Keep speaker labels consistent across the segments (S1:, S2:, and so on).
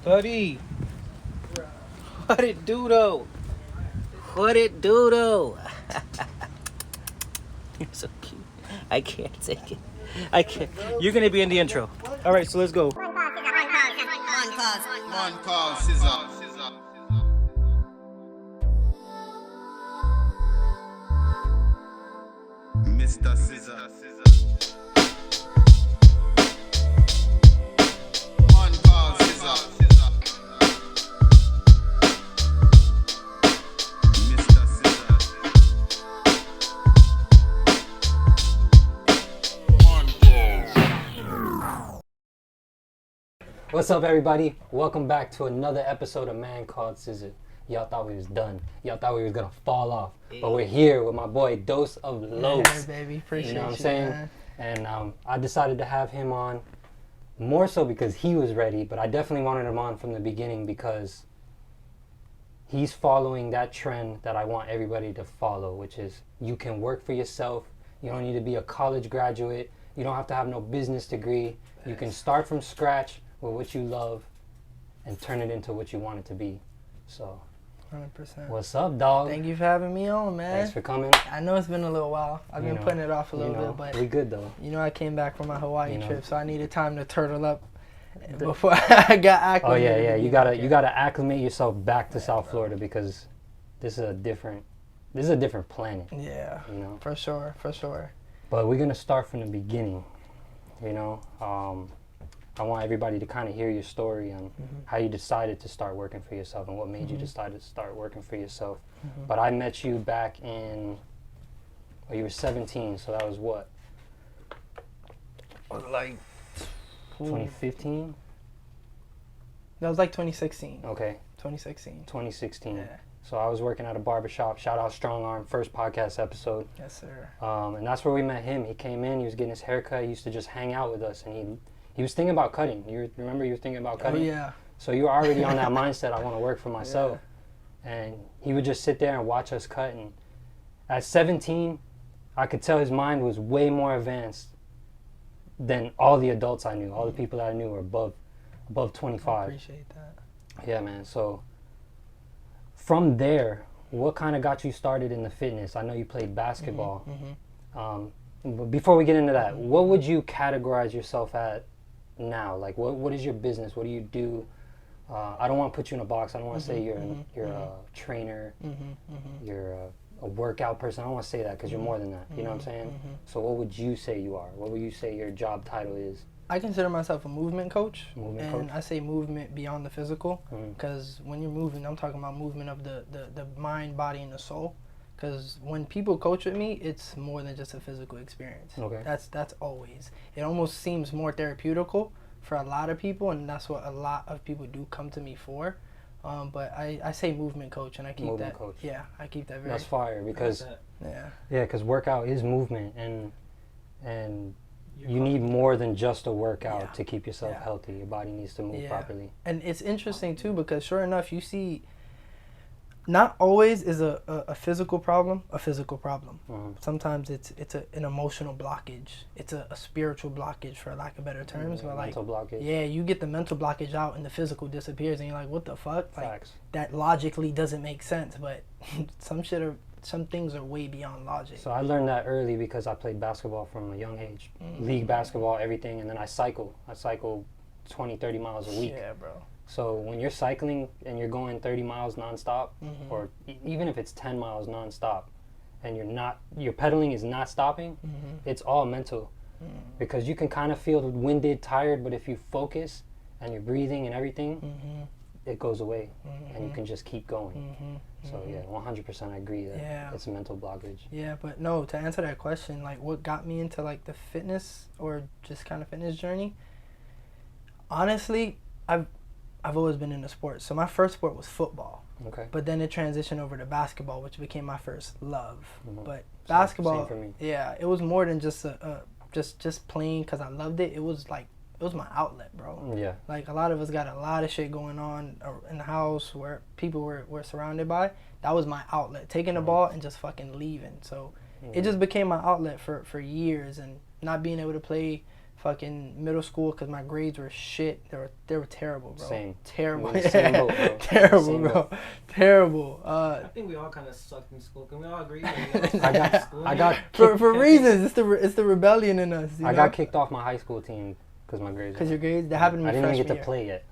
S1: Buddy, what it do though? What it do though? You're so cute. I can't take it. I can't. You're gonna be in the intro. All right, so let's go.
S2: One call, SCIZZA. Mr. SCIZZA. One call, SCIZZA. Mr. SCIZZA. One call.
S3: What's up, everybody? Welcome back to another episode of Man Called SCIZZA. Y'all thought we was done. Y'all thought we was gonna fall off, but we're here with my boy Doseoflos.
S4: Yeah, baby, appreciate
S3: You know what I'm
S4: you,
S3: saying?
S4: man.
S3: And I decided to have him on more so because he was ready, but I definitely wanted him on from the beginning because he's following that trend that I want everybody to follow, which is you can work for yourself. You don't need to be a college graduate. You don't have to have no business degree. You can start from scratch with what you love and turn it into what you want it to be. So,
S4: 100%.
S3: what's up, dog?
S4: Thank you for having me on, man.
S3: Thanks for coming.
S4: I know it's been a little while. I've been putting it off a little bit, but
S3: we good though.
S4: I came back from my Hawaii
S3: You know.
S4: trip, so I needed time to turtle up before I got
S3: Oh
S4: acclimated.
S3: yeah. You gotta acclimate yourself back to South Florida because this is a different planet.
S4: Yeah,
S3: You know.
S4: for sure.
S3: But we're gonna start from the beginning. You know, I want everybody to kind of hear your story on how you decided to start working for yourself and what made you decide to start working for yourself. But I met you back in, well, you were 17, so that was what,
S4: Like,
S3: 2015?
S4: that was like 2016.
S3: Okay,
S4: 2016.
S3: 2016.
S4: Yeah.
S3: So I was working at a barbershop. Shout out Strong Arm, first podcast episode.
S4: Yes, sir.
S3: And that's where we met him. He came in, he was getting his haircut. He used to just hang out with us, and he was thinking about cutting. You remember you were thinking about
S4: Oh
S3: cutting?
S4: yeah.
S3: So you were already on that mindset, I want to work for myself. And he would just sit there and watch us cut. And at 17, I could tell his mind was way more advanced than all the adults I knew. All the people that I knew were above
S4: I
S3: 25.
S4: appreciate that.
S3: Yeah, man. So from there, what kind of got you started in the fitness? I know you played basketball. But before we get into that, what would you categorize yourself at now? Like, what is your business? What do you do? I don't want to put you in a box. I don't want to say you're a trainer, you're a workout person. I don't want to say that because you're more than that. You know what I'm saying? So what would you say you are? What would you say your job title is?
S4: I consider myself a movement coach,
S3: Movement
S4: and
S3: coach?
S4: I say movement beyond the physical, because when you're moving, I'm talking about movement of the mind, body, and the soul. Because when people coach with me, it's more than just a physical experience.
S3: Okay.
S4: That's always. It almost seems more therapeutical for a lot of people, and that's what a lot of people do come to me for. But I say movement coach, and I keep
S3: Movement
S4: that.
S3: coach.
S4: Yeah, I keep that very.
S3: That's fire because
S4: Yeah.
S3: because workout is movement and you need more than just a workout
S4: Yeah.
S3: to keep yourself
S4: Yeah.
S3: healthy. Your body needs to move
S4: Yeah.
S3: properly.
S4: And it's interesting too, because sure enough, you see, not always is a physical problem a physical problem. Sometimes it's an emotional blockage. It's a spiritual blockage, for lack of better terms. But like,
S3: Mental blockage.
S4: yeah, you get the mental blockage out and the physical disappears, and you're like, what the fuck? Like,
S3: Facts.
S4: that logically doesn't make sense. But some things are way beyond logic.
S3: So I learned that early because I played basketball from a young age. League basketball, everything, and then I cycle 20, 30 miles a week.
S4: Yeah, bro.
S3: So when you're cycling and you're going 30 miles nonstop, or even if it's 10 miles nonstop, and your pedaling is not stopping, it's all mental. Because you can kind of feel winded, tired, but if you focus and you're breathing and everything, it goes away, and you can just keep going. So yeah, 100% I agree that
S4: Yeah.
S3: it's a mental blockage.
S4: Yeah, but no, to answer that question, like what got me into like the fitness or just kind of fitness journey, honestly, I've always been into sports. So my first sport was football,
S3: Okay.
S4: but then it transitioned over to basketball, which became my first love. But
S3: Same
S4: basketball,
S3: for me.
S4: yeah, it was more than just just playing because I loved it. It was my outlet, bro.
S3: Yeah.
S4: Like a lot of us got a lot of shit going on in the house where people were surrounded by. That was my outlet, taking the ball and just fucking leaving. So it just became my outlet for years, and not being able to play fucking middle school because my grades were shit. They were terrible, bro.
S3: Same.
S4: Terrible.
S3: We're in the same boat, bro.
S4: Terrible,
S3: Same
S4: bro.
S3: boat.
S4: Terrible.
S1: I think we all kind of sucked in school. Can we all agree?
S3: I got
S4: For reasons. It's the rebellion in us.
S3: I got kicked off my high school team because my grades.
S4: Because your grades. That happened to me.
S3: I didn't even get to
S4: year.
S3: play yet.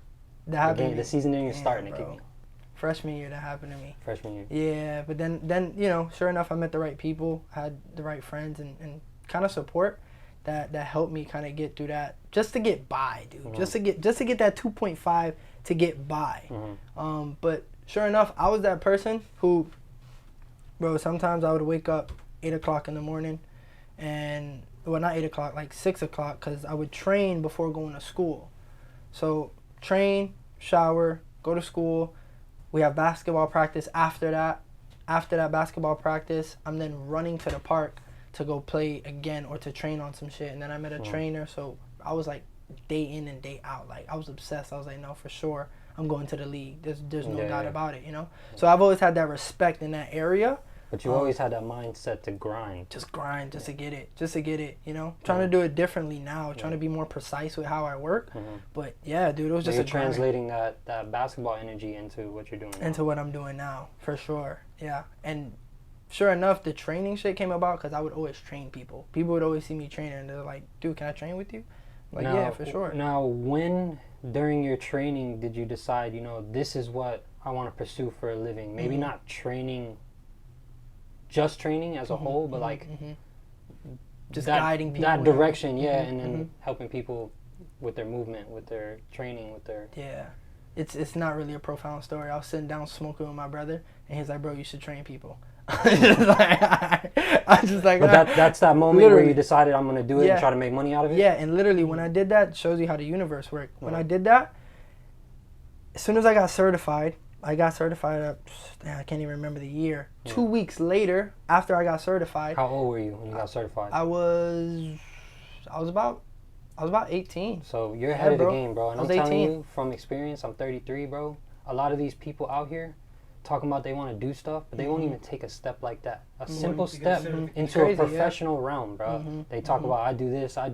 S4: That happened. To me.
S3: The season didn't even start, and it
S4: bro.
S3: kicked me.
S4: Freshman year, that happened to me.
S3: Freshman year.
S4: Yeah, but then you know, sure enough, I met the right people, had the right friends, and kind of support that helped me kind of get through that, just to get by, dude.
S3: Mm-hmm.
S4: Just to get that 2.5 to get by.
S3: Mm-hmm.
S4: But sure enough, I was that person who, bro. Sometimes I would wake up 8 o'clock in the morning, and well, not 8 o'clock, like 6 o'clock, because I would train before going to school. So train, shower, go to school. We have basketball practice after that. After that basketball practice, I'm then running to the park to go play again or to train on some shit. And then I met a trainer, so I was like day in and day out. Like I was obsessed. I was like, no, for sure, I'm going to the league. There's no doubt about it, you know? So I've always had that respect in that area.
S3: But you always had that mindset to grind.
S4: Just grind, just to get it, you know? Trying to do it differently now, trying to be more precise with how I work. But yeah, dude, it was just
S3: you're
S4: a grind.
S3: translating that basketball energy into what you're doing now.
S4: Into what I'm doing now, for sure. Yeah. And sure enough, the training shit came about because I would always train people. People would always see me training, and they're like, dude, can I train with you? I'm like, yeah, for sure.
S3: Now, when during your training did you decide, you know, this is what I want to pursue for a living? Maybe not training, just training as a whole, but like
S4: just guiding people.
S3: That direction, and then helping people with their movement, with their training, with their...
S4: Yeah. It's not really a profound story. I was sitting down smoking with my brother, and he's like, bro, you should train people. I'm just like,
S3: But that's that moment
S4: literally,
S3: where you decided I'm going to do it and try to make money out of it?
S4: Yeah, and literally when I did that, it shows you how the universe works. When I did that, as soon as I got certified I can't even remember the year. 2 weeks later, after I got certified.
S3: How old were you when you got certified?
S4: I was about 18.
S3: So you're ahead of the
S4: bro.
S3: game, bro. And I'm telling you from experience, I'm 33, bro. A lot of these people out here talking about they want to do stuff, but they won't even take a step like that. A simple step into a professional realm, bro. They talk about, I do this, I've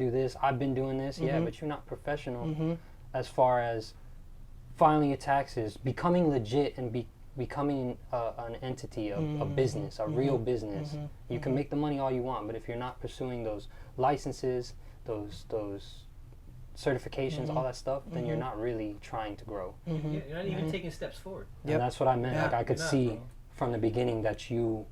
S3: been doing this. Yeah, but you're not professional as far as filing your taxes, becoming legit, and becoming an entity, a business, a real business. You can make the money all you want, but if you're not pursuing those licenses, those certifications, all that stuff, then you're not really trying to grow.
S1: Yeah, you're not even taking steps forward.
S3: And that's what I meant. Like I could see from the beginning that you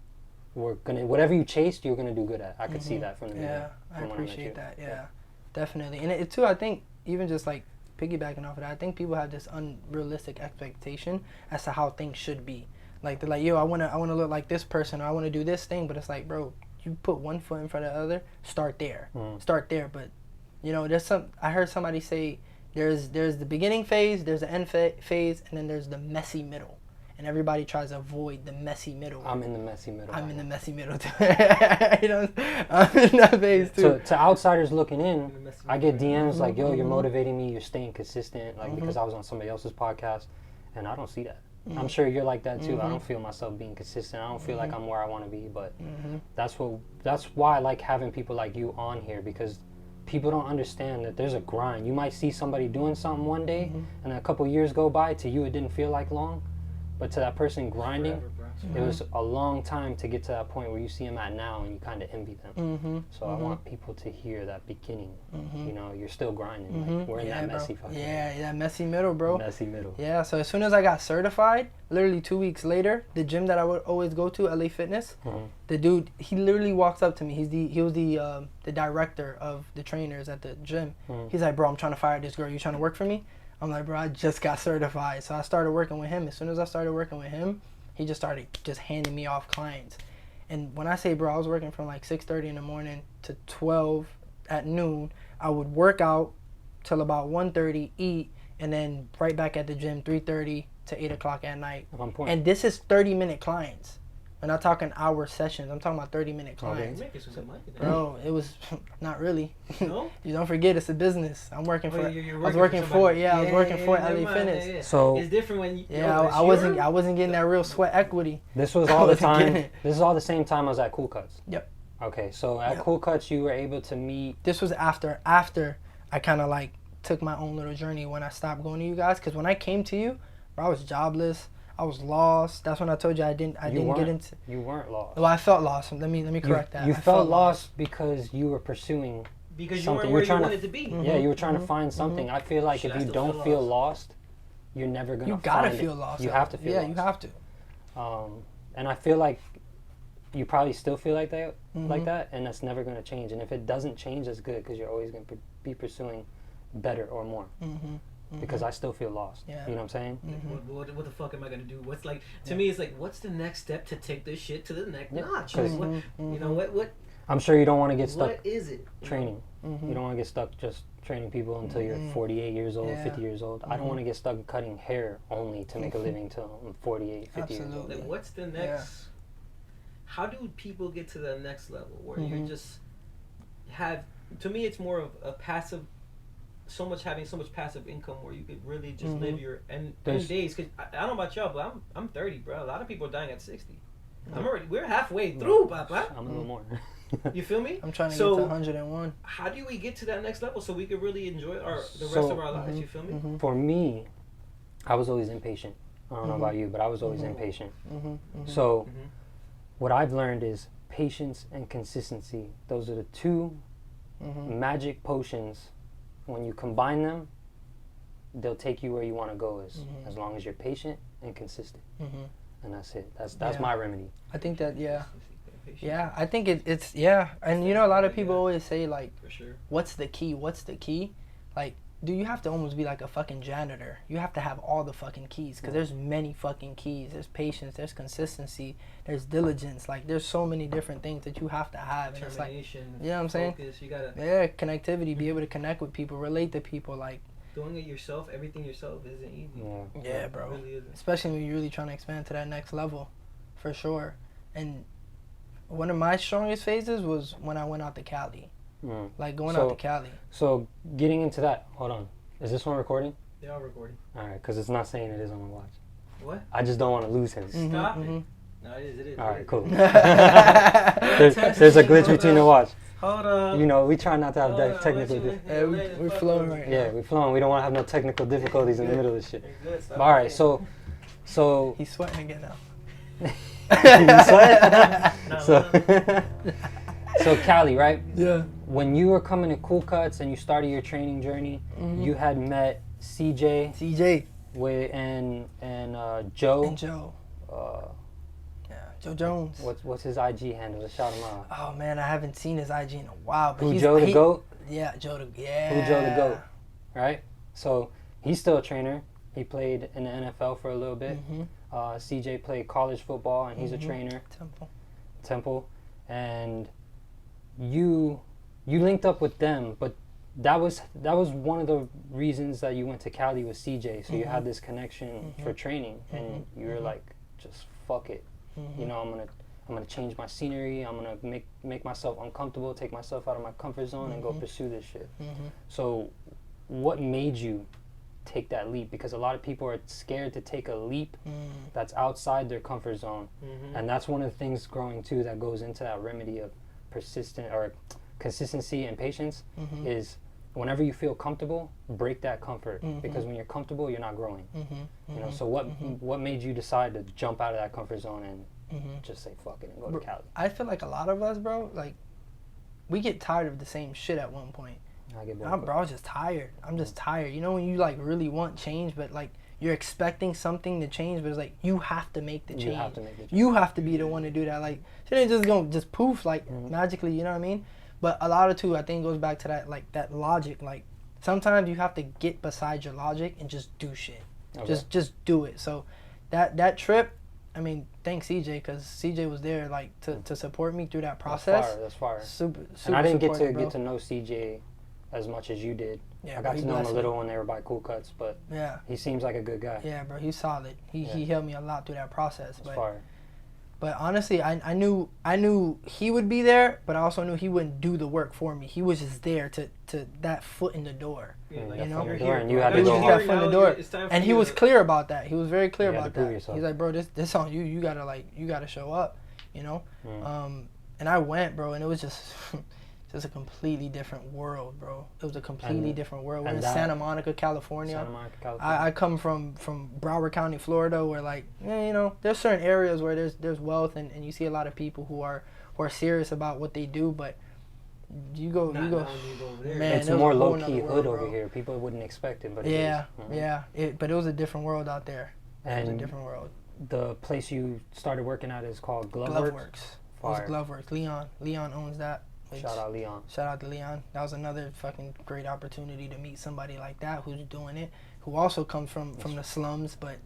S3: were gonna, whatever you chased, you were gonna do good at. I could see that from the beginning.
S4: Yeah, I
S3: from when met
S4: appreciate
S3: you.
S4: that. Yeah, definitely. And it too, I think, even just like piggybacking off of that, I think people have this unrealistic expectation as to how things should be. Like they're like, yo, I wanna look like this person, or I wanna do this thing, but it's like, bro, you put one foot in front of the other, start there. But you know, I heard somebody say there's the beginning phase, there's the end phase, and then there's the messy middle. And everybody tries to avoid the messy middle.
S3: I'm in the messy middle.
S4: I'm in the messy middle too. You know, I'm in that phase too.
S3: So to outsiders looking in, I get DMs like, yo, you're motivating me, you're staying consistent, like because I was on somebody else's podcast, and I don't see that. I'm sure you're like that too. I don't feel myself being consistent. I don't feel like I'm where I want to be, but that's why I like having people like you on here, because people don't understand that there's a grind. You might see somebody doing something one day, and a couple years go by. To you, it didn't feel like long, but to that person grinding, it was a long time to get to that point where you see them at now, and you kind of envy them. So I want people to hear that beginning. You know, you're still grinding. Like, we're in that messy fucking
S4: that messy middle, bro.
S3: Messy middle.
S4: Yeah. So as soon as I got certified, literally 2 weeks later, the gym that I would always go to, LA Fitness, the dude, he literally walks up to me. He was the director of the trainers at the gym. He's like, bro, I'm trying to fire this girl. You trying to work for me? I'm like, bro, I just got certified. So I started working with him. As soon as I started working with him, he just started handing me off clients. And when I say, bro, I was working from like 6:30 in the morning to 12 at noon. I would work out till about 1:30, eat, and then right back at the gym 3:30 to 8 o'clock at night. And this is 30-minute clients. We're not talking hour sessions. I'm talking about 30-minute clients. Bro, it was not really.
S1: No?
S4: You don't forget, it's a business. I'm working for.
S1: I
S4: was working for LA Fitness.
S1: Yeah.
S3: So
S1: it's different when you.
S4: I wasn't getting that real sweat equity.
S3: this was all the time. This is all the same time I was at Cool Cuts.
S4: Yep.
S3: Okay, so at Cool Cuts you were able to meet.
S4: This was after I kind of like took my own little journey when I stopped going to you guys. Because when I came to you, bro, I was jobless. I was lost. That's when I told you I didn't get into.
S3: You weren't lost.
S4: Well, I felt lost. Let me correct that.
S3: You
S4: I
S3: felt lost because you were pursuing
S1: Because you
S3: something.
S1: weren't where you
S3: trying
S1: wanted to be.
S3: Yeah, you were trying to find something. I feel like
S1: Shit,
S3: if
S1: I
S3: you
S1: still
S3: don't
S1: feel
S3: feel lost, you're never gonna.
S4: You gotta
S3: find
S4: feel
S3: it.
S4: lost.
S3: You have to feel
S4: Yeah,
S3: lost.
S4: you have to.
S3: And I feel like you probably still feel like that, and that's never gonna change. And if it doesn't change, that's good because you're always gonna be pursuing better or more. Because I still feel lost.
S4: Yeah.
S3: You know what I'm saying?
S1: What the fuck am I gonna do? What's like to me? It's like, what's the next step to take this shit to the next notch? Like, what, you know what?
S3: I'm sure you don't want to get stuck
S1: What is it?
S3: training. You don't want to get stuck just training people until you're 48 years old, 50 years old. I don't want to get stuck cutting hair only to make a living till I'm 48, 50 years old.
S1: Like, what's the next? How do people get to the next level where you just have? To me, it's more of a passive. Having so much passive income where you could really just live your end days. Cause I don't know about y'all, but I'm 30, bro. A lot of people are dying at 60. We're halfway through, Papa.
S3: I'm a little more.
S1: You feel me?
S4: I'm trying to get to 101.
S1: How do we get to that next level so we could really enjoy the rest of our lives? You feel me?
S3: For me, I was always impatient. I don't know about you, but I was always impatient. So what I've learned is patience and consistency. Those are the two magic potions. When you combine them, they'll take you where you want to go as long as you're patient and consistent. And that's it. That's my remedy.
S4: I think that, yeah, I think it's and you know, a lot of people always say like,
S1: For sure.
S4: what's the key? Like, do you have to almost be like a fucking janitor? You have to have all the fucking keys because there's many fucking keys. There's patience, there's consistency, there's diligence. Like, there's so many different things that you have to have. And it's like, you know what I'm saying?
S1: Focus, you gotta
S4: connectivity, be able to connect with people, relate to people. Like,
S1: doing it yourself, everything yourself isn't easy.
S4: yeah, bro.
S1: It really isn't.
S4: Especially when you're really trying to expand to that next level, for sure. And one of my strongest phases was when I went out to Cali. Like going out to Cali.
S3: So getting into that, hold on. Is this one recording?
S1: They are recording.
S3: All right, because it's not saying it is on my watch.
S1: What?
S3: I just don't want to lose him.
S1: Stop it. No, it is.
S3: All right, cool. there's a glitch between the watch.
S1: Hold on.
S3: You know, we try not to have that technical.
S4: We're flowing right now.
S3: Yeah, we're flowing. We don't want to have no technical difficulties in the middle of this shit. But all right, so
S4: He's sweating again now.
S3: You sweat? So Cali, right?
S4: Yeah.
S3: When you were coming to Cool Cuts and you started your training journey, you had met CJ and Joe.
S4: And Joe. Joe Jones.
S3: What's his IG handle? Let's shout him out.
S4: Oh man, I haven't seen his IG in a while. But
S3: Who, Joe the Goat?
S4: Yeah, Joe the
S3: Who, Joe the Goat? Right? So he's still a trainer. He played in the NFL for a little bit. CJ played college football and he's a trainer. Temple. And you linked up with them, but that was one of the reasons that you went to Cali with CJ. So you had this connection for training, and you were like, just fuck it. You know, I'm gonna change my scenery. I'm gonna make myself uncomfortable, take myself out of my comfort zone, and go pursue this shit. So, what made you take that leap? Because a lot of people are scared to take a leap that's outside their comfort zone, and that's one of the things growing too that goes into that remedy of persistent or consistency and patience is whenever you feel comfortable, break that comfort, because when you're comfortable, you're not growing. You know, so what made you decide to jump out of that comfort zone and just say fuck it and go to Cali?
S4: I feel like a lot of us, bro, like we get tired of the same shit at one point.
S3: I get bored.
S4: Bro, I was just tired. I'm just tired. You know when you like really want change, but like you're expecting something to change, but it's like you have to make the change.
S3: You have to make the change.
S4: You have to be the one to do that. Like shit ain't just gonna just poof like magically. You know what I mean? But a lot of too, I think goes back to that like that logic. Like sometimes you have to get beside your logic and just do shit.
S3: Okay.
S4: Just do it. So that trip, I mean, thanks CJ, because CJ was there like to support me through that process.
S3: That's fire.
S4: Super.
S3: And I didn't get
S4: bro.
S3: to know CJ as much as you did.
S4: Yeah,
S3: I got
S4: bro,
S3: to know him a little when they were by Cool Cuts, but
S4: yeah,
S3: he seems like a good guy.
S4: Yeah, bro, he's solid. He helped me a lot through that process.
S3: That's fire.
S4: But honestly, I knew he would be there, but I also knew he wouldn't do the work for me. He was just there to that foot in the door.
S1: Yeah, like
S4: you know,
S3: and you had to
S4: he was
S3: go
S4: just
S3: hard.
S4: that foot in the door, and he was clear about that. He was very clear about that.
S3: Yourself.
S4: He's like, bro, this on you. You gotta show up. You know. And I went, bro, and it was just just a completely different world, bro. It was a completely
S3: And-
S4: different world. We're
S3: and
S4: in
S3: that-
S4: Santa Monica, California.
S3: Santa Monica, California.
S4: I come from Broward County, Florida, where like you know there's certain areas where there's wealth and you see a lot of people who are serious about what they do, but you go
S1: Not when you go over there.
S4: Man,
S3: it's
S4: it was
S3: more
S4: a whole
S3: low key
S4: nother
S3: hood
S4: world,
S3: over
S4: bro.
S3: here. People wouldn't expect it, but it
S4: yeah,
S3: is. Mhm.
S4: yeah. But it was a different world out there. It was a
S3: And
S4: different world.
S3: the place you started working at is called Gloveworks.
S4: Gloveworks. It was
S3: Fire.
S4: Gloveworks. Leon owns that. which-
S3: Shout out Leon.
S4: Shout out to Leon. That was another fucking great opportunity to meet somebody like that who's doing it, who also comes from the slums, but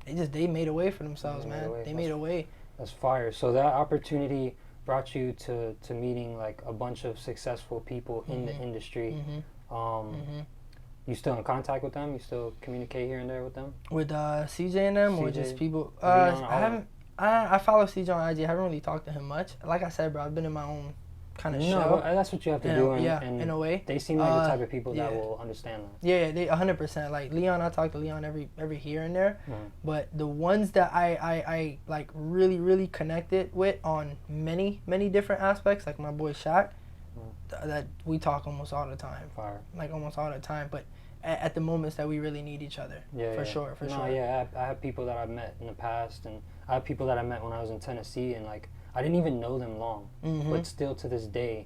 S4: they made a way for themselves,
S3: They made
S4: man.
S3: a way.
S4: They made a way.
S3: That's fire. So that opportunity brought you to meeting like a bunch of successful people in the industry. You still in contact with them? You still communicate here and there with them?
S4: With CJ and them, or
S3: CJ,
S4: just people?
S3: Leon,
S4: I haven't. I follow CJ on IG. I haven't really talked to him much. Like I said, bro, I've been in my own kind of
S3: No,
S4: show.
S3: but that's what you have to
S4: In
S3: do.
S4: a-
S3: And,
S4: yeah,
S3: and
S4: in a way.
S3: they seem like the type of people that
S4: yeah.
S3: will understand that.
S4: Yeah, they 100%. Like Leon, I talk to Leon every here and there.
S3: Mhm.
S4: But the ones that I like really connected with on many different aspects, like my boy Shaq, that we talk almost all the time.
S3: Fire.
S4: Like almost all the time. But at the moments that we really need each other.
S3: Yeah,
S4: For
S3: yeah.
S4: sure.
S3: No, yeah, I have people that I've met in the past, and I have people that I met when I was in Tennessee, and like I didn't even know them long, but still to this day,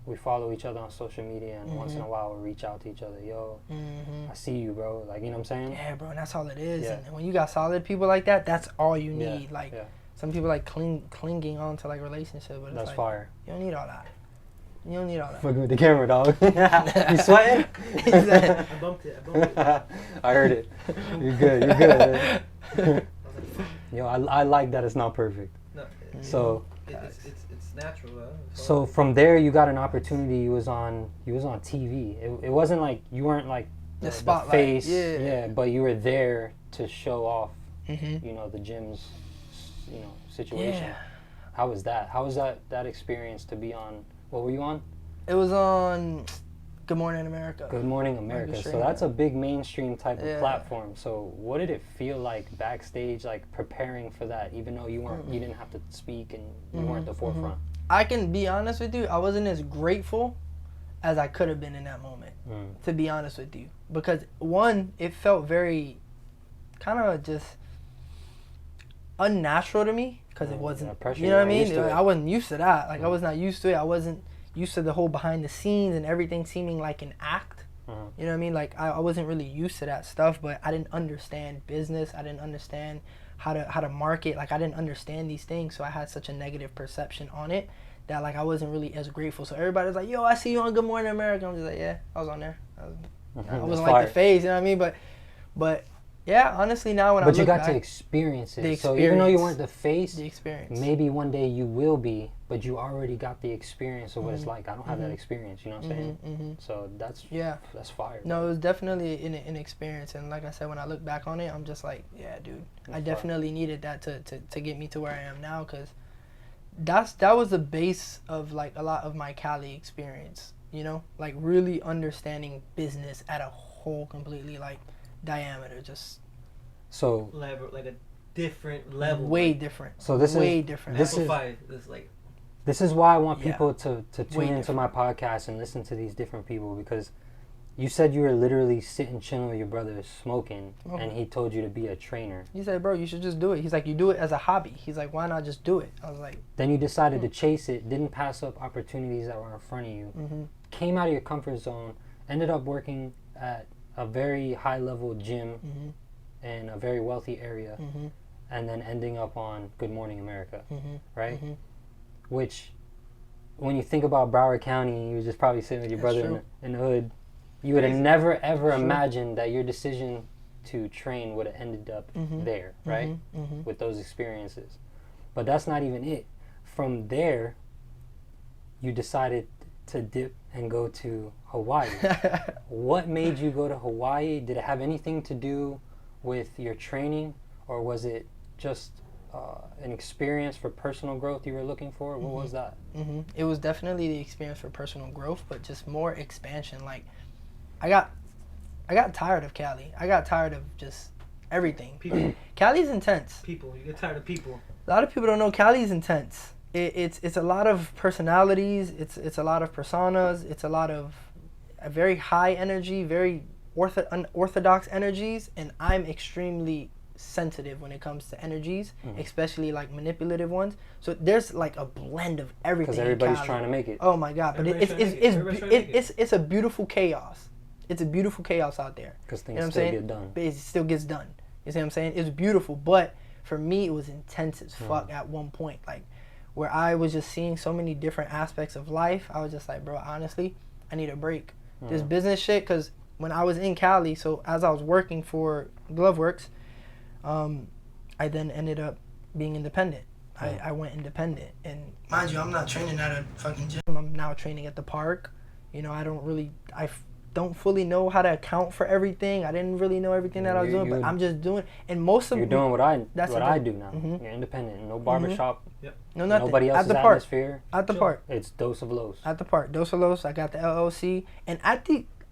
S3: we follow each other on social media, and once in a while we reach out to each other. Yo, I see you, bro. Like, you know what I'm saying?
S4: Yeah, bro, and that's all it is.
S3: Yeah.
S4: And when you got solid people like that, that's all you
S3: Yeah,
S4: need. Like
S3: yeah.
S4: some people like clinging on to like relationship, but it's
S3: That's
S4: like
S3: fire.
S4: you don't need all that. You don't need all that.
S3: Fucking with the camera, dog. You sweating?
S1: I bumped it.
S3: I heard it. You're good. You're good. Yo, I like that it's not perfect.
S1: No,
S3: So
S1: it's natural though.
S3: so from there you got an opportunity. You was on TV. It wasn't like you weren't like
S4: The
S3: the
S4: spotlight,
S3: face.
S4: yeah.
S3: But you were there to show off.
S4: Mm-hmm.
S3: You know, the gym's situation.
S4: Yeah.
S3: How was that? How was that experience to be on? What were you on?
S4: It was on Good Morning America.
S3: Good Morning America. So
S4: Stream.
S3: that's a big mainstream type of
S4: Yeah.
S3: platform. So what did it feel like backstage, like preparing for that, even though you didn't have to speak and you weren't the forefront?
S4: I can be honest with you, I wasn't as grateful as I could have been in that moment, to be honest with you. Because one, it felt very kind of just unnatural to me because it wasn't,
S3: yeah, pressure,
S4: you know what I
S3: you're not
S4: mean?
S3: used to it.
S4: I wasn't used to that. Like I was not used to it. I wasn't used to the whole behind the scenes and everything seeming like an act. You know what I mean? Like I wasn't really used to that stuff, but I didn't understand business. I didn't understand how to market. Like I didn't understand these things, so I had such a negative perception on it that like I wasn't really as grateful. So everybody was like, "Yo, I see you on Good Morning America." I'm just like, "Yeah, I was on there." I
S3: That's
S4: wasn't
S3: fire.
S4: like the face, you know what I mean? But yeah, honestly, now when I
S3: But
S4: look
S3: you got
S4: back,
S3: to experience it.
S4: The
S3: So even though you
S4: experience.
S3: weren't the face,
S4: the experience.
S3: maybe one day you will be, but you already got the experience of what it's like. I don't have that experience, you know what I'm saying? So that's fire.
S4: No, it was definitely an experience, and like I said, when I look back on it, I'm just like, yeah, dude, I definitely needed that to get me to where I am now, because that was the base of like a lot of my Cali experience, you know, like really understanding business at a whole completely like diameter, just
S3: So
S1: level, like a different level.
S4: way
S1: like,
S4: different.
S3: So this
S4: way
S3: is-
S4: different.
S3: this is-
S1: amplified. It's like
S3: this is why I want
S4: Yeah.
S3: people to tune
S4: Way
S3: into my podcast and listen to these different people, because you said you were literally sitting chilling with your brother smoking, and he told you to be a trainer.
S4: He said, bro, you should just do it. He's like, you do it as a hobby. He's like, why not just do it? I was like,
S3: Then you decided to chase it, didn't pass up opportunities that were in front of you, came out of your comfort zone, ended up working at a very high level gym in a very wealthy area, and then ending up on Good Morning America, right? Which, when you think about Broward County, you were just probably sitting with your
S4: That's
S3: brother
S4: true.
S3: in the hood, you would have never ever
S4: True.
S3: imagined that your decision to train would have ended up there, right? With those experiences. But that's not even it. From there, you decided to dip and go to Hawaii. What made you go to Hawaii? Did it have anything to do with your training, or was it just an experience for personal growth you were looking for? What was that?
S4: It was definitely the experience for personal growth, but just more expansion. Like, I got tired of Cali. I got tired of just everything.
S1: people.
S4: Cali's intense.
S1: People. You get tired of people.
S4: A lot of people don't know Cali's intense. it's a lot of personalities. It's a lot of personas. It's a lot of a very high energy, very unorthodox energies, and I'm extremely sensitive when it comes to energies, especially like manipulative ones. So there's like a blend of everything.
S3: Because everybody's trying to make it.
S4: Oh my God! But it's a beautiful chaos. It's a beautiful chaos out there.
S3: Because things
S4: You know what I'm
S3: still
S4: saying?
S3: get done.
S4: But it still gets done. You see what I'm saying? It's beautiful, but for me, it was intense as fuck at one point. Like, where I was just seeing so many different aspects of life. I was just like, bro, honestly, I need a break. This business shit, because when I was in Cali, so as I was working for Gloveworks, I then ended up being independent. I went independent. And mind you, I'm not training at a fucking gym. I'm now training at the park. You know, I don't fully know how to account for everything. I didn't really know everything that I was doing, but I'm just doing. And most of
S3: you're doing what I do now.
S4: Mm-hmm.
S3: You're independent. No barbershop.
S1: Yep.
S4: No nothing.
S3: Nobody else's
S4: at the park.
S3: atmosphere.
S4: At the park.
S3: It's Doseoflos.
S4: At the park. Doseoflos. I got the LLC. And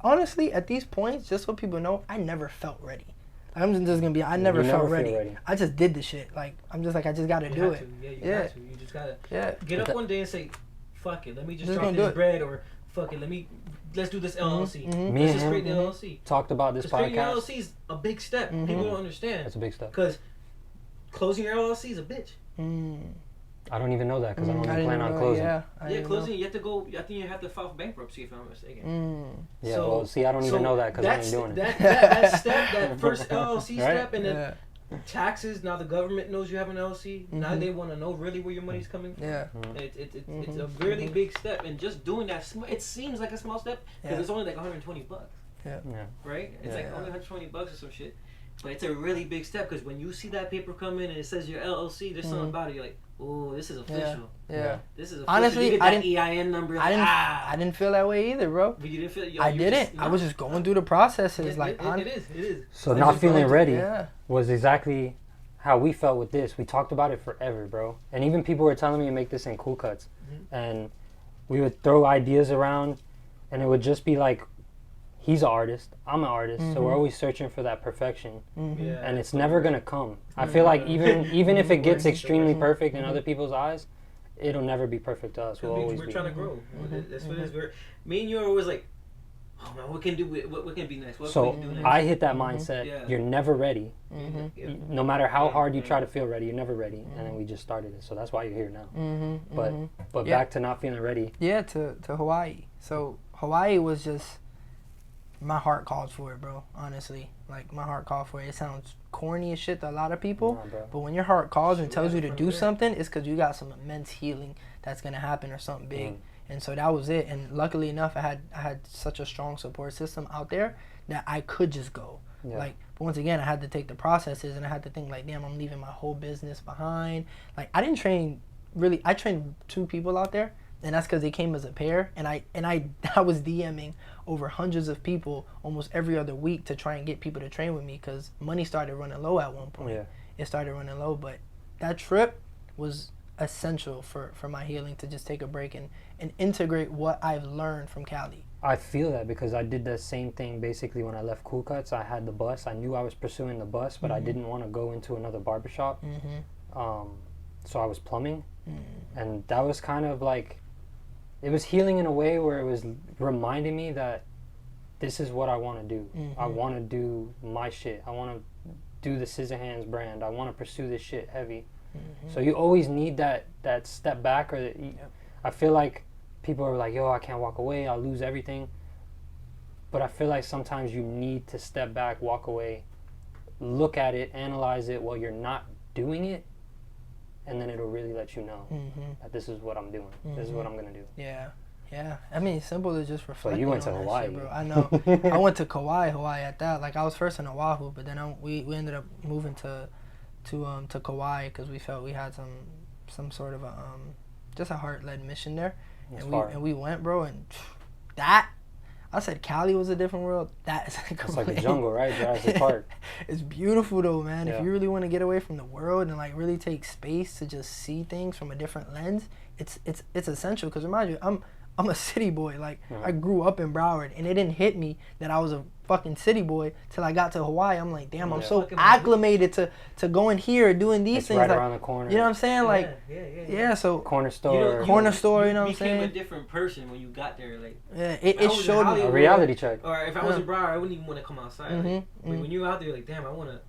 S4: honestly, at these points, just so people know, I never felt ready. Like, I'm just gonna be. I never felt ready. I just did the shit. Like, I'm just like, I just gotta do it.
S1: Yeah, you have to. You just gotta get up one day and say, "Fuck it, let me just drop this bread," or "Fuck it, let's do this LLC."
S3: Me
S1: Let's
S3: and
S1: just create the
S3: him
S1: LLC.
S3: talked about this
S1: Creating your
S3: podcast.
S1: LLC is a big step. People don't understand.
S3: It's a big step.
S1: Because closing your LLC is a bitch.
S3: I don't even know that because I don't even plan on
S4: know,
S3: closing.
S4: Yeah,
S1: closing. You have to go. I think you have to file for bankruptcy if I'm not mistaken.
S3: Yeah, well, see, I don't even know that because I ain't doing it.
S1: That step, that first LLC
S3: Right?
S1: step, and then taxes. Now the government knows you have an LLC. Now they want to know really where your money's coming from.
S4: Yeah.
S1: It's a really big step, and just doing that, it seems like a small step because it's only like $120.
S4: Yeah.
S1: Right? It's like only $120 or some shit. But it's a really big step because when you see that paper come in and it says your LLC, there's something about it. You're like, oh, this is official.
S4: Yeah.
S1: This is official.
S4: Honestly,
S1: you get that EIN number.
S4: I didn't feel that way either, bro.
S1: But you didn't feel.
S4: I didn't. I was just going through the processes.
S1: It is.
S3: So not feeling ready was exactly how we felt with this. We talked about it forever, bro. And even people were telling me to make this in cool cuts, and we would throw ideas around, and it would just be like, he's an artist, I'm an artist, so we're always searching for that perfection, and it's never gonna come. I feel like even if it gets extremely perfect in other people's eyes, it'll never be perfect to us.
S1: We're trying to grow. That's what it is. Me and you are always like, oh man, what can be next? What
S3: so
S1: can we do next?
S3: I hit that mindset. You're never ready. No matter how hard you try to feel ready, you're never ready. And then we just started it. So that's why you're here now. But back to not feeling ready.
S4: Yeah, to Hawaii. So Hawaii was just, my heart called for it, bro. Honestly, like my heart called for it. It sounds corny as shit to a lot of people, but when your heart calls and tells you to do something, it's because you got some immense healing that's gonna happen or something big. And so that was it. And luckily enough, I had such a strong support system out there that I could just go. Like, but once again, I had to take the processes and I had to think like, damn, I'm leaving my whole business behind. Like, I didn't train really. I trained 2 people out there. And that's because they came as a pair, and I was DMing over hundreds of people almost every other week to try and get people to train with me because money started running low at one point. It started running low, but that trip was essential for my healing, to just take a break and integrate what I've learned from Cali.
S3: I feel that because I did the same thing basically when I left Cool Cuts. I had the bus. I knew I was pursuing the bus, but I didn't want to go into another barbershop. So I was plumbing, and that was kind of like, it was healing in a way where it was reminding me that this is what I want to do. I want to do my shit. I want to do the SCIZZA brand. I want to pursue this shit heavy. So you always need that step back, or I feel like people are like, yo, I can't walk away, I'll lose everything. But I feel like sometimes you need to step back, walk away, look at it, analyze it while you're not doing it, and then it'll really let you know that this is what I'm doing. This is what I'm gonna do.
S4: Yeah. I mean, it's simple as just reflecting.
S3: So you went to
S4: on
S3: Hawaii,
S4: that shit, bro. I know. I went to Hawaii at that. Like, I was first in Oahu, but then we ended up moving to Kauai because we felt we had some sort of just a heart-led mission there, and we went, bro. And that, I said Cali was a different world. That is
S3: it's like a jungle, right? Jurassic Park.
S4: It's beautiful though, man.
S3: Yeah.
S4: If you really want to get away from the world and like really take space to just see things from a different lens, it's essential. Because remind you, I'm a city boy. Like, I grew up in Broward, and it didn't hit me that I was fucking city boy till I got to Hawaii. I'm like, damn, I'm
S3: Yeah.
S4: so
S1: Fucking
S4: acclimated to going here, doing these
S3: It's
S4: things.
S3: right
S4: like,
S3: around the corner.
S4: you know what I'm saying? Like,
S1: yeah.
S4: so
S3: Corner
S1: You
S3: store.
S1: know,
S4: Corner store, you know what I'm
S1: became
S4: saying?
S1: a different person when you got there. Like,
S4: yeah,
S1: if I
S4: it
S1: was in
S4: showed me.
S1: Hollywood,
S3: A reality check.
S1: Or if I was
S4: Yeah.
S1: in Broward, I wouldn't even want to come outside. Like, when you're out there, you're like, damn, I want to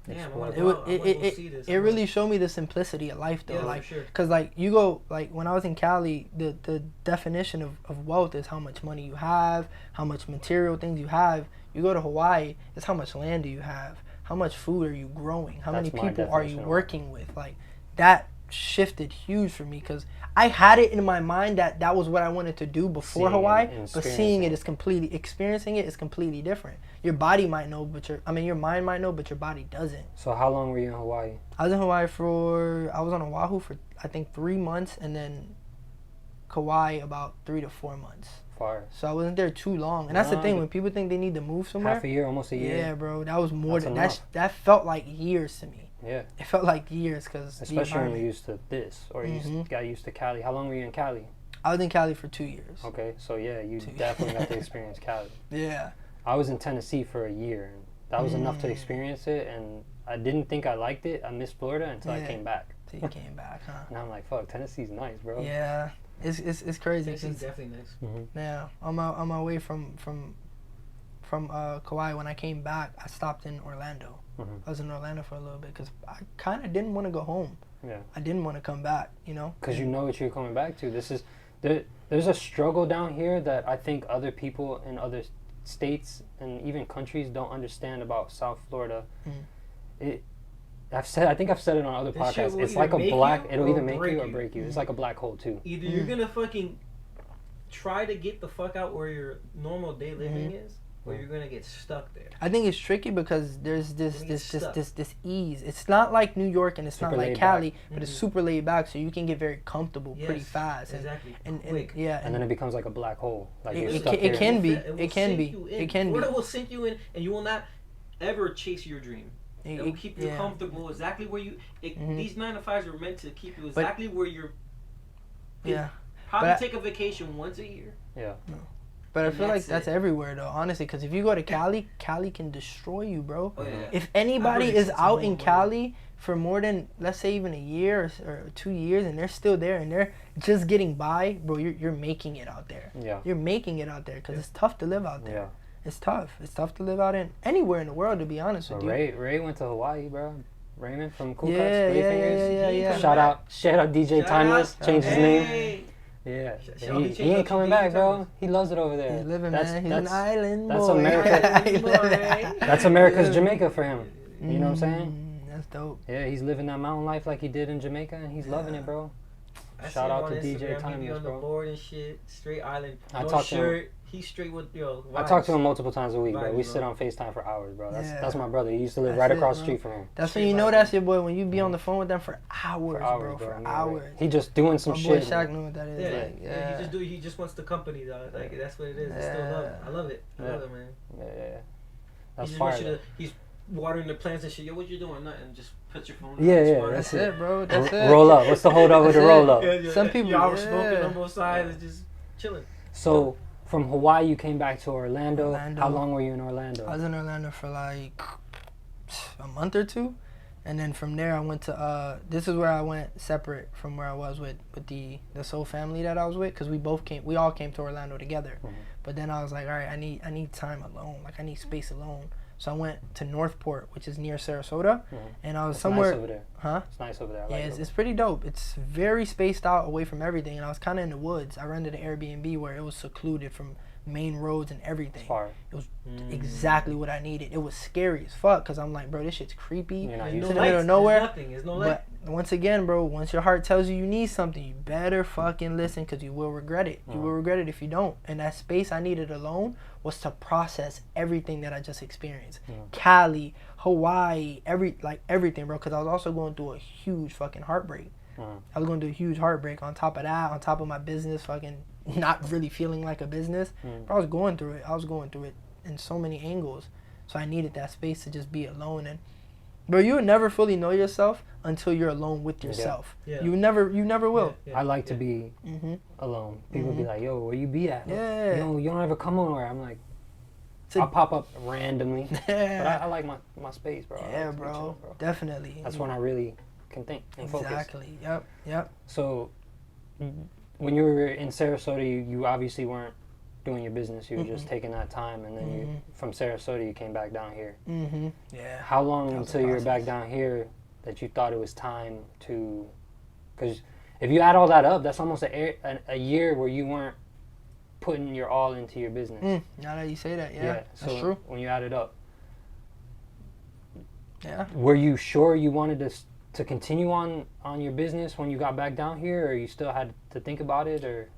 S1: go see this.
S4: It really showed me the simplicity of life, though.
S1: Yeah,
S4: like,
S1: for sure.
S4: cause like you go, like when I was in Cali, the definition of wealth is how much money you have, how much material things you have. You go to Hawaii, it's how much land do you have, how much food are you growing, how
S3: That's
S4: many
S3: my
S4: people are you
S3: definition of
S4: working with. Like, that shifted huge for me, because I had it in my mind that was what I wanted to do before
S3: Seeing it
S4: Hawaii,
S3: and
S4: but seeing it is experiencing it is completely different. Your body might know, but your mind might know, but your body doesn't.
S3: So how long were you in Hawaii?
S4: I was in Hawaii I was on Oahu for I think 3 months, and then Kauai about 3 to 4 months.
S3: Far.
S4: So I wasn't there too long, and that's the
S3: Nah,
S4: thing,
S3: but
S4: when people think they need to move somewhere.
S3: Half a year, almost a year.
S4: Yeah, bro, that was more
S3: That's
S4: than
S3: enough.
S4: that felt like years to me.
S3: Yeah.
S4: It felt like years, because
S3: Especially when you're used to this, or you got used to Cali. How long were you in Cali?
S4: I was in Cali for 2 years.
S3: Okay, so yeah, you
S4: 2
S3: definitely got to experience Cali.
S4: Yeah.
S3: I was in Tennessee for a year, and that was enough to experience it, and I didn't think I liked it. I missed Florida until I
S4: Yeah.
S3: came back.
S4: So you came back, huh?
S3: And I'm like, fuck, Tennessee's nice, bro.
S4: Yeah. It's crazy.
S1: It's
S4: 'Cause,
S1: definitely nice.
S4: yeah, on my way from Kauai, when I came back, I stopped in Orlando. I was in Orlando for a little bit because I kind of didn't want to go home.
S3: Yeah.
S4: I didn't want to come back, you know.
S3: Because you know what you're coming back to. There's a struggle down here that I think other people in other states and even countries don't understand about South Florida. I think I've said it on other
S1: This shit
S3: podcasts.
S1: will
S3: It's
S1: either
S3: like a
S1: make
S3: black.
S1: you
S3: It'll
S1: or
S3: either make
S1: break
S3: you or
S1: you.
S3: break you. It's like a black hole too.
S1: Either you're gonna fucking try to get the fuck out where your normal day living is, or you're gonna get stuck there.
S4: I think it's tricky because there's this
S1: You get stuck.
S4: ease. It's not like New York and it's
S3: Super
S4: not like
S3: laid
S4: Cali,
S3: back.
S4: but it's super laid back, so you can get very comfortable pretty
S1: Yes,
S4: fast.
S1: Exactly.
S4: And
S1: Quick.
S4: yeah,
S3: And then it becomes like a black hole. Like you're
S4: It
S3: stuck
S4: can- it
S3: here.
S4: can be.
S1: will
S4: It can
S1: sink
S4: be.
S1: you in.
S4: It can be.
S1: Florida will sink you in, and you will not ever chase your dream. It will keep you
S4: yeah.
S1: comfortable exactly where you. These 9 to 5s are meant to keep you
S4: But-
S1: exactly where you're.
S4: Yeah.
S1: Probably
S4: But I-
S1: take a vacation once a year.
S3: Yeah.
S4: But I
S1: And
S4: feel like
S1: that's
S4: that's
S1: it.
S4: everywhere though, honestly. Because if you go to Cali, Cali can destroy you, bro.
S1: Oh, yeah.
S4: If anybody
S1: I heard
S4: is
S1: it's
S4: out
S1: more
S4: in
S1: money.
S4: Cali for more than, let's say, even a year or 2 years, and they're still there and they're just getting by, bro, you're making it out there.
S3: Yeah.
S4: You're making it out there because it's tough to live out there.
S3: Yeah.
S4: It's tough. It's tough to live out in anywhere in the world, to be honest
S3: So
S4: with you.
S3: Ray went to Hawaii, bro. Raymond from Cool Cuts,
S4: Yeah,
S3: Blade
S4: yeah,
S3: Fingers.
S4: yeah,
S1: He
S4: yeah.
S1: come
S3: Shout
S1: back.
S3: out DJ
S1: Shout
S3: Timeless.
S1: out.
S3: Changed his name.
S1: Hey.
S3: Yeah.
S1: Shout out
S3: He
S1: DJ
S3: ain't coming
S1: DJ
S3: back, bro.
S1: Timeless.
S3: He loves it over there.
S4: He's living,
S3: That's-
S4: man. He's an
S3: that's-
S4: island
S3: that's
S4: boy.
S3: America. That's America's Jamaica for him. You know what I'm saying?
S4: That's dope.
S3: Yeah, he's living that mountain life like he did in Jamaica, and he's loving it, bro.
S1: I see
S3: Shout
S1: him
S3: out
S1: on
S3: to
S1: Instagram,
S3: DJ
S1: he be
S3: Timeless,
S1: on the
S3: bro.
S1: board and shit, straight island,
S3: I
S1: no
S3: talk to him.
S1: shirt. He's straight with
S3: I talk to
S1: vibes.
S3: him multiple times a week, bro.
S1: Vibes,
S3: We
S1: bro.
S3: sit on FaceTime for hours, bro.
S4: Yeah.
S3: That's my brother. He used to live
S4: That's
S3: right
S4: it,
S3: across the
S4: bro.
S3: street from him.
S4: That's
S1: Straight
S4: when you know
S1: vibes.
S4: that's your boy, when you be on the phone with them for hours,
S3: For hours,
S4: bro. For
S3: I mean,
S4: hours.
S3: He just doing some
S4: My boy
S3: shit.
S4: Shaq knew what that is.
S1: Yeah,
S4: Like,
S1: yeah. He just wants the company, dog. Like that's what it is. It's still love. I love it. I
S3: Yeah.
S1: love it, man.
S3: Yeah.
S1: He
S3: That's
S1: just
S3: fire.
S1: wants you
S3: though.
S1: to. He's watering the plants and shit. Yo, what you doing? Nothing. Just put your phone.
S3: Yeah,
S1: down,
S3: yeah,
S1: smart.
S4: That's it, bro. That's it.
S3: Roll up. What's the hold up with the
S4: That's
S3: roll
S4: it.
S3: up?
S1: Yeah, yeah.
S4: Some people-
S1: y'all were
S4: yeah.
S1: smoking on both sides. It's just chilling.
S3: So from Hawaii, you came back to Orlando.
S4: Orlando.
S3: How long were you in Orlando?
S4: I was in Orlando for like a month or two, and then from there I went to this is where I went separate from where I was with the soul family that I was with, because we all came to Orlando together. But then I was like, all right, I need time alone, like I need space alone. So I went to Northport, which is near Sarasota, and I was
S3: It's
S4: somewhere.
S3: nice over there.
S4: Huh?
S3: It's nice over there. I
S4: Yeah,
S3: like
S4: it's,
S3: it.
S4: it's pretty dope. It's very spaced out away from everything, and I was kind of in the woods. I rented an Airbnb where it was secluded from main roads and everything.
S3: It's far.
S4: It was exactly what I needed. It was scary as fuck because I'm like, bro, this shit's creepy.
S3: You're not
S1: There's
S3: used
S4: to
S3: to
S4: the
S3: it.
S4: middle of nowhere.
S1: There's nothing. There's no light.
S4: But once again, bro, once your heart tells you you need something, you better fucking listen, because you will regret it. You will regret it if you don't. And that space I needed alone was to process everything that I just experienced. Cali, Hawaii, everything, bro. Because I was also going through a huge fucking heartbreak. I was going through a huge heartbreak. On top of that, on top of my business fucking not really feeling like a business, bro, I was going through it. I was going through it in so many angles. So I needed that space to just be alone. And bro, you would never fully know yourself until you're alone with yourself.
S1: Yeah.
S4: You never will.
S1: Yeah,
S3: I like to be
S4: Mm-hmm.
S3: alone. People be like, "Yo, where you be at?
S4: Yeah.
S3: You don't ever come nowhere." I'm like, I'll pop up randomly. But
S4: Yeah,
S3: I like my space, bro. I like
S4: yeah,
S3: to be
S4: bro.
S3: chill, bro.
S4: Definitely.
S3: That's when I really can think and focus.
S4: Exactly. Yep.
S3: So, when you were in Sarasota, you obviously weren't doing your business. You were just taking that time, and then you from Sarasota you came back down here.
S4: Yeah.
S3: How long
S4: That was the
S3: until you were back
S4: process.
S3: down here that you thought it was time to? Because if you add all that up, that's almost a year where you weren't putting your all into your business.
S4: Now that you say that, yeah,
S3: So
S4: that's true.
S3: when you add it up,
S4: Yeah.
S3: were you sure you wanted to continue on your business when you got back down here, or you still had to think about it, or?